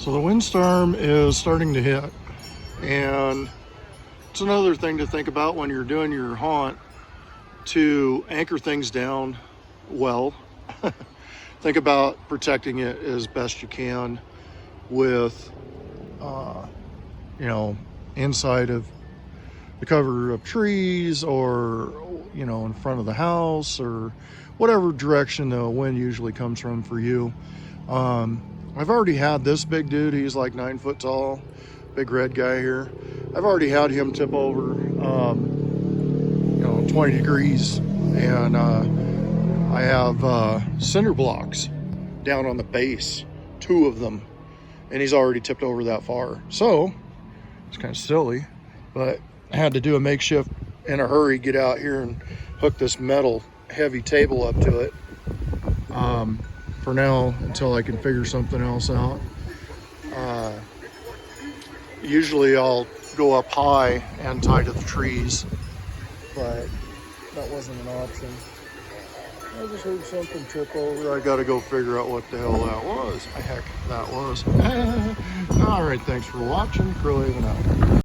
So the windstorm is starting to hit, and it's another thing to think about when you're doing your haunt, to anchor things down well. Think about protecting it as best you can with, inside of the cover of trees, or, in front of the house, or whatever direction the wind usually comes from for you. I've already had this big dude. He's like 9 foot tall, big red guy here. I've already had him tip over, 20 degrees. And I have cinder blocks down on the base, 2 of them. And he's already tipped over that far. So it's kind of silly, but I had to do a makeshift in a hurry, get out here and hook this metal heavy table up to it. For now, until I can figure something else out. Usually I'll go up high and tie to the trees, but that wasn't an option. I just heard something trip over. I gotta go figure out what the hell that was. Heck, that was. All right, thanks for watching. Crowhaven out.